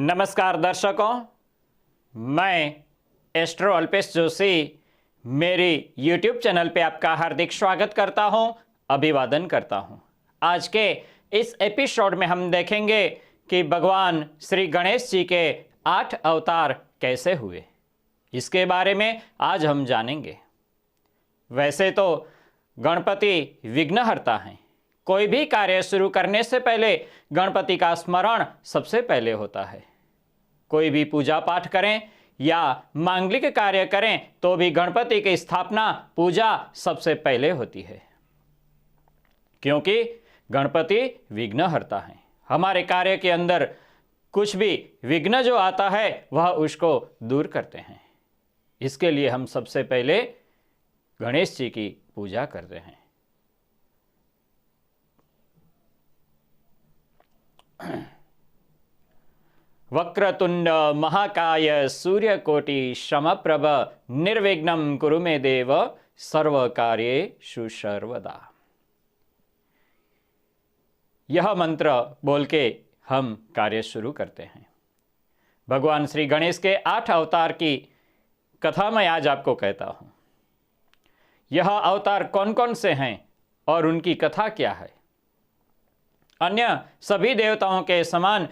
नमस्कार दर्शकों, मैं एस्ट्रो अल्पेश जोशी मेरी YouTube चैनल पे आपका हार्दिक स्वागत करता हूं, अभिवादन करता हूं। आज के इस एपिसोड में हम देखेंगे कि भगवान श्री गणेश जी के 8 अवतार कैसे हुए। इसके बारे में आज हम जानेंगे। वैसे तो गणपति विघ्नहर्ता हैं। कोई भी कार्य शुरू करने से पहले गणपति का स्मरण सबसे पहले होता है। कोई भी पूजा पाठ करें या मांगलिक कार्य करें तो भी गणपति की स्थापना पूजा सबसे पहले होती है, क्योंकि गणपति विघ्नहर्ता है। हमारे कार्य के अंदर कुछ भी विघ्न जो आता है वह उसको दूर करते हैं। इसके लिए हम सबसे पहले गणेश जी की पूजा करते हैं। वक्रतुंड महाकाय सूर्यकोटि समप्रभ निर्विघ्नं कुरु मे देव सर्वकार्येषु सर्वदा। यह मंत्र बोल के हम कार्य शुरू करते हैं। भगवान श्री गणेश के 8 अवतार की कथा मैं आज आपको कहता हूं। यह अवतार कौन कौन से हैं और उनकी कथा क्या है। अन्य सभी देवताओं के समान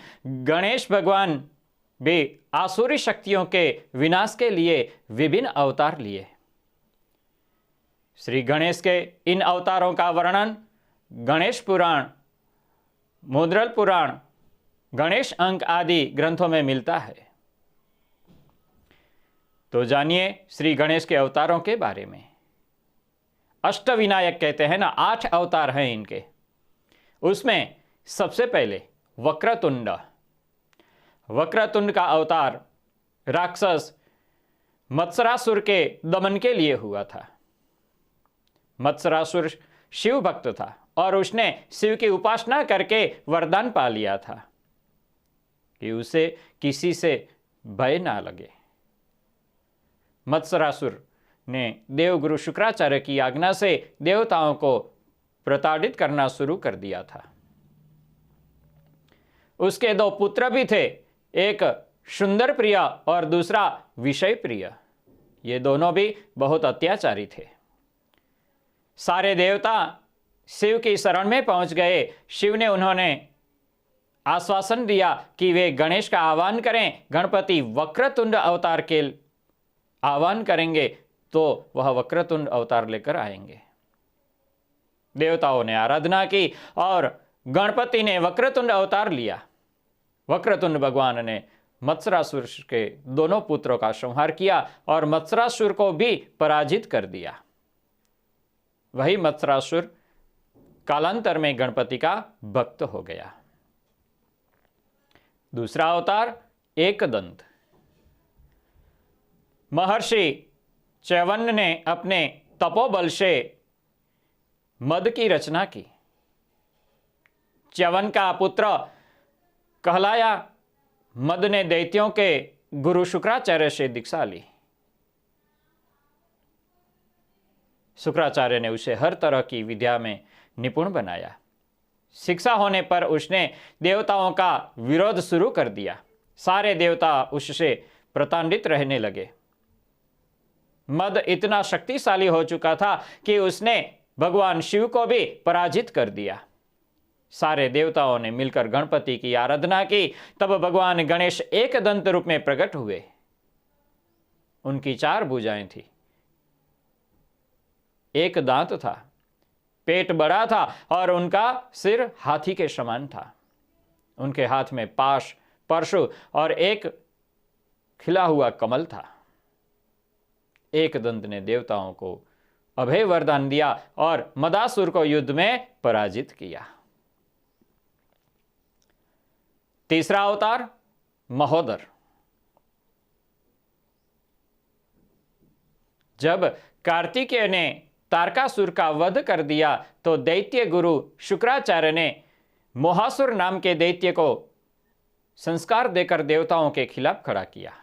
गणेश भगवान भी आसुरी शक्तियों के विनाश के लिए विभिन्न अवतार लिए। श्री गणेश के इन अवतारों का वर्णन गणेश पुराण, मुद्रल पुराण, गणेश अंक आदि ग्रंथों में मिलता है। तो जानिए श्री गणेश के अवतारों के बारे में। अष्टविनायक कहते हैं ना, 8 अवतार हैं इनके। उसमें सबसे पहले वक्रतुंड। वक्रतुंड का अवतार राक्षस मत्सरासुर के दमन के लिए हुआ था। मत्सरासुर शिव भक्त था और उसने शिव की उपासना करके वरदान पा लिया था कि उसे किसी से भय ना लगे। मत्सरासुर ने देवगुरु शुक्राचार्य की आज्ञा से देवताओं को प्रताड़ित करना शुरू कर दिया था। उसके 2 पुत्र भी थे, एक सुंदर प्रिय और दूसरा विषय प्रिय। ये दोनों भी बहुत अत्याचारी थे। सारे देवता शिव की शरण में पहुंच गए। शिव ने उन्होंने आश्वासन दिया कि वे गणेश का आह्वान करें। गणपति वक्रतुंड अवतार के आह्वान करेंगे तो वह वक्रतुंड अवतार लेकर आएंगे। देवताओं ने आराधना की और गणपति ने वक्रतुंड अवतार लिया। वक्रतुंड भगवान ने मत्सरासुर के दोनों पुत्रों का संहार किया और मत्सरासुर को भी पराजित कर दिया। वही मत्सरासुर कालांतर में गणपति का भक्त हो गया। दूसरा अवतार एकदंत। महर्षि च्यवन ने अपने तपोबल से मद की रचना की। च्यवन का पुत्र कहलाया मद ने दैत्यों के गुरु शुक्राचार्य से दीक्षा ली। शुक्राचार्य ने उसे हर तरह की विद्या में निपुण बनाया। शिक्षा होने पर उसने देवताओं का विरोध शुरू कर दिया। सारे देवता उससे प्रताड़ित रहने लगे। मद इतना शक्तिशाली हो चुका था कि उसने भगवान शिव को भी पराजित कर दिया। सारे देवताओं ने मिलकर गणपति की आराधना की। तब भगवान गणेश एक दंत रूप में प्रकट हुए। उनकी 4 भुजाएं थी, एक दांत था, पेट बड़ा था और उनका सिर हाथी के समान था। उनके हाथ में पाश, परशु और एक खिला हुआ कमल था। एक दंत ने देवताओं को अभय वरदान दिया और मदासुर को युद्ध में पराजित किया। तीसरा अवतार महोदर। जब कार्तिकेय ने तारकासुर का वध कर दिया तो दैत्य गुरु शुक्राचार्य ने मोहासुर नाम के दैत्य को संस्कार देकर देवताओं के खिलाफ खड़ा किया।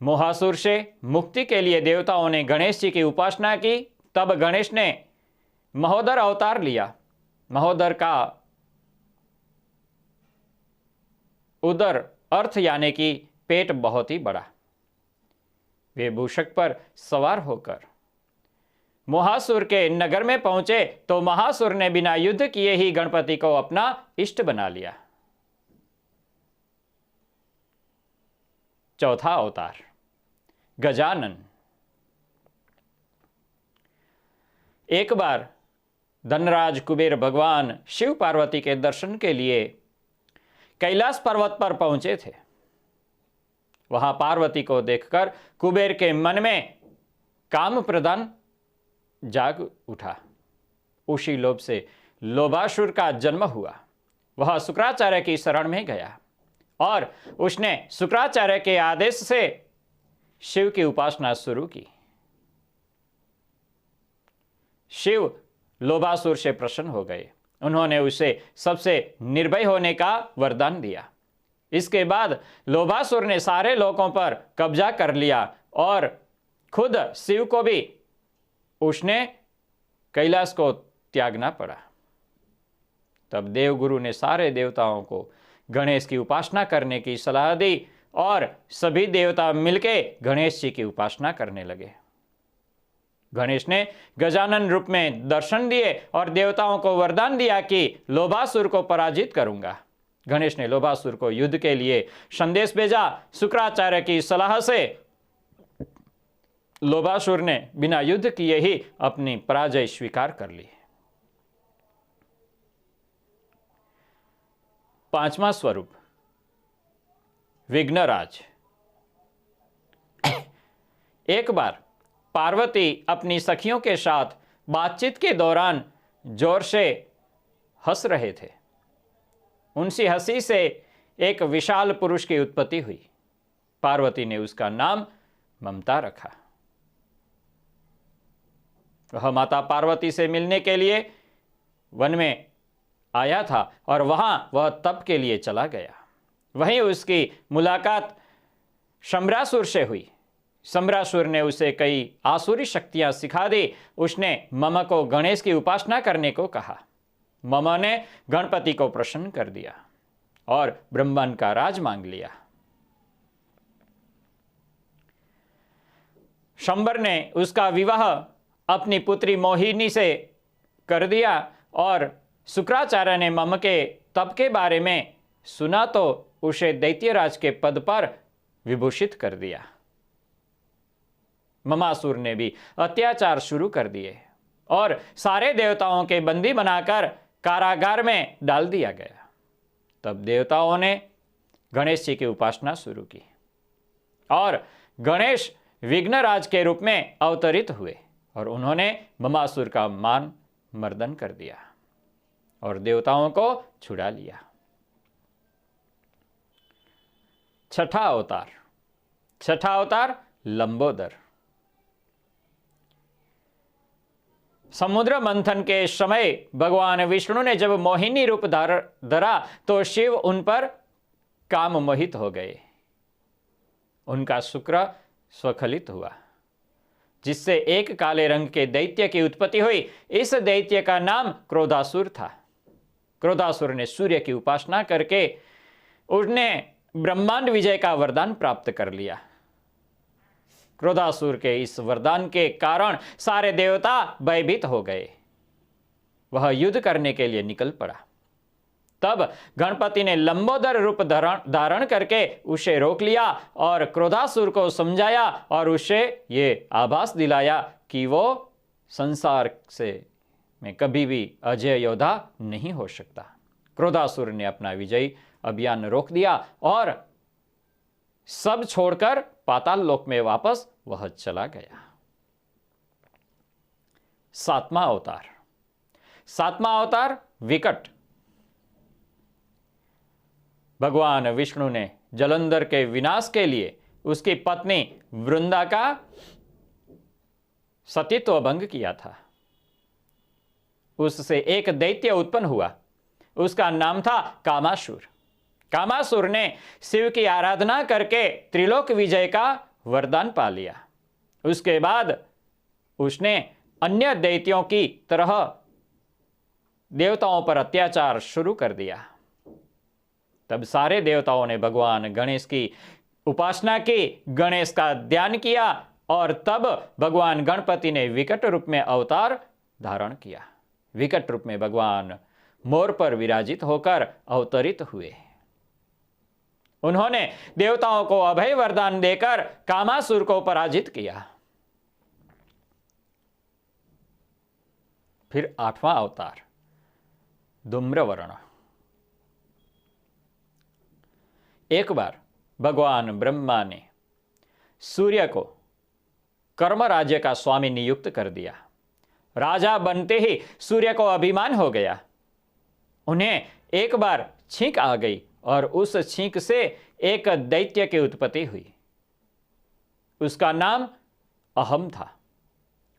मोहासुर से मुक्ति के लिए देवताओं ने गणेश जी की उपासना की। तब गणेश ने महोदर अवतार लिया। महोदर का उदर अर्थ यानी कि पेट बहुत ही बड़ा। वे मूषक पर सवार होकर महासुर के नगर में पहुंचे तो महासुर ने बिना युद्ध किए ही गणपति को अपना इष्ट बना लिया। चौथा अवतार गजानन। एक बार धनराज कुबेर भगवान शिव पार्वती के दर्शन के लिए कैलाश पर्वत पर पहुंचे थे। वहां पार्वती को देखकर कुबेर के मन में काम प्रदान जाग उठा। उसी लोभ से लोभासुर का जन्म हुआ। वह शुक्राचार्य की शरण में गया और उसने शुक्राचार्य के आदेश से शिव की उपासना शुरू की। शिव लोभासुर से प्रसन्न हो गए। उन्होंने उसे सबसे निर्भय होने का वरदान दिया। इसके बाद लोभासुर ने सारे लोकों पर कब्जा कर लिया और खुद शिव को भी उसने कैलाश को त्यागना पड़ा। तब देवगुरु ने सारे देवताओं को गणेश की उपासना करने की सलाह दी और सभी देवता मिलके गणेश जी की उपासना करने लगे। गणेश ने गजानन रूप में दर्शन दिए और देवताओं को वरदान दिया कि लोभासुर को पराजित करूंगा। गणेश ने लोभासुर को युद्ध के लिए संदेश भेजा। शुक्राचार्य की सलाह से लोभासुर ने बिना युद्ध किए ही अपनी पराजय स्वीकार कर ली। पांचवा स्वरूप विघ्नराज। एक बार पार्वती अपनी सखियों के साथ बातचीत के दौरान जोर से हंस रहे थे। उनसी हंसी से एक विशाल पुरुष की उत्पत्ति हुई। पार्वती ने उसका नाम ममता रखा। वह माता पार्वती से मिलने के लिए वन में आया था और वहां वह तप के लिए चला गया। वहीं उसकी मुलाकात शंबरासुर से हुई। शंबरासुर ने उसे कई आसुरी शक्तियां सिखा दी। उसने मम को गणेश की उपासना करने को कहा। मम ने गणपति को प्रसन्न कर दिया और ब्रह्मांड का राज मांग लिया। शंबर ने उसका विवाह अपनी पुत्री मोहिनी से कर दिया और शुक्राचार्य ने मम के तप के बारे में सुना तो उसे दैत्यराज के पद पर विभूषित कर दिया। ममासुर ने भी अत्याचार शुरू कर दिए और सारे देवताओं के बंदी बनाकर कारागार में डाल दिया गया। तब देवताओं ने गणेश जी की उपासना शुरू की और गणेश विघ्नराज के रूप में अवतरित हुए और उन्होंने ममासुर का मान मर्दन कर दिया और देवताओं को छुड़ा लिया। छठा अवतार लंबोदर। समुद्र मंथन के समय भगवान विष्णु ने जब मोहिनी रूप धरा तो शिव उन पर काम मोहित हो गए। उनका शुक्र स्वखलित हुआ जिससे एक काले रंग के दैत्य की उत्पत्ति हुई। इस दैत्य का नाम क्रोधासुर था। क्रोधासुर ने सूर्य की उपासना करके उसने ब्रह्मांड विजय का वरदान प्राप्त कर लिया। क्रोधासुर के इस वरदान के कारण सारे देवता भयभीत हो गए। वह युद्ध करने के लिए निकल पड़ा। तब गणपति ने लंबोदर रूप धारण करके उसे रोक लिया और क्रोधासुर को समझाया और उसे ये आभास दिलाया कि वो संसार से में कभी भी अजय योद्धा नहीं हो सकता। क्रोधासुर ने अपना विजयी अभियान रोक दिया और सब छोड़कर पाताल लोक में वापस वह चला गया। सातवां अवतार विकट। भगवान विष्णु ने जलंधर के विनाश के लिए उसकी पत्नी वृंदा का सतीत्व भंग किया था। उससे एक दैत्य उत्पन्न हुआ। उसका नाम था कामासुर। कामासुर ने शिव की आराधना करके त्रिलोक विजय का वरदान पा लिया। उसके बाद उसने अन्य दैत्यों की तरह देवताओं पर अत्याचार शुरू कर दिया। तब सारे देवताओं ने भगवान गणेश की उपासना की, गणेश का ध्यान किया और तब भगवान गणपति ने विकट रूप में अवतार धारण किया। विकट रूप में भगवान मोर पर विराजित होकर अवतरित हुए। उन्होंने देवताओं को अभय वरदान देकर कामासुर को पराजित किया। फिर 8वां अवतार धूम्रवर्ण। एक बार भगवान ब्रह्मा ने सूर्य को कर्म राज्य का स्वामी नियुक्त कर दिया। राजा बनते ही सूर्य को अभिमान हो गया। उन्हें एक बार छींक आ गई और उस छींक से एक दैत्य की उत्पत्ति हुई। उसका नाम अहम था।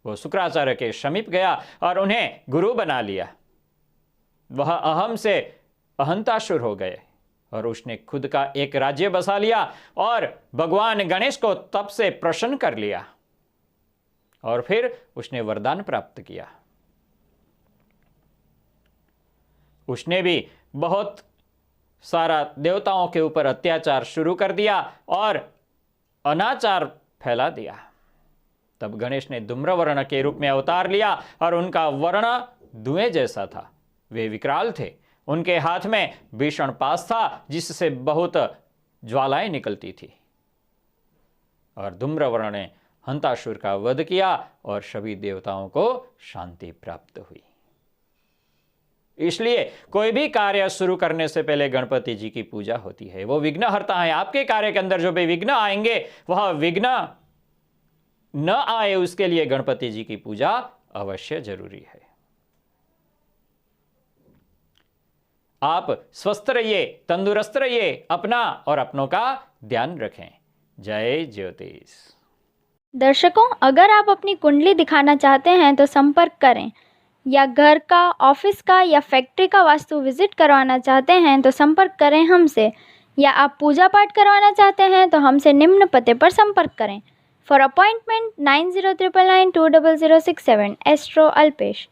वो शुक्राचार्य के समीप गया और उन्हें गुरु बना लिया। वह अहम से अहंतासुर हो गए और उसने खुद का एक राज्य बसा लिया और भगवान गणेश को तप से प्रसन्न कर लिया और फिर उसने वरदान प्राप्त किया। उसने भी बहुत सारा देवताओं के ऊपर अत्याचार शुरू कर दिया और अनाचार फैला दिया। तब गणेश ने धूम्रवर्ण के रूप में अवतार लिया और उनका वर्ण धुएं जैसा था। वे विकराल थे। उनके हाथ में भीषण पास था जिससे बहुत ज्वालाएं निकलती थी और धूम्रवर्ण ने हंतासुर का वध किया और सभी देवताओं को शांति प्राप्त हुई। इसलिए कोई भी कार्य शुरू करने से पहले गणपति जी की पूजा होती है। वो विघ्नहर्ता है। आपके कार्य के अंदर जो भी विघ्न आएंगे वह विघ्न न आए उसके लिए गणपति जी की पूजा अवश्य जरूरी है। आप स्वस्थ रहिए, तंदुरुस्त रहिए, अपना और अपनों का ध्यान रखें। जय ज्योतिष। दर्शकों, अगर आप अपनी कुंडली दिखाना चाहते हैं तो संपर्क करें, या घर का, ऑफिस का या फैक्ट्री का वास्तु विजिट करवाना चाहते हैं तो संपर्क करें हमसे, या आप पूजा पाठ करवाना चाहते हैं तो हमसे निम्न पते पर संपर्क करें। For appointment 9099920067 astro Alpesh.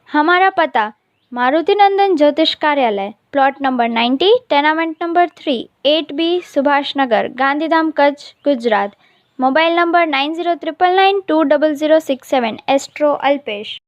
हमारा पता मारुति नंदन ज्योतिष कार्यालय, plot number 90, tenement number 3, 8B Subhash Nagar, Gandhidham, Kutch, Gujarat. Mobile number 9099920067 astro Alpesh.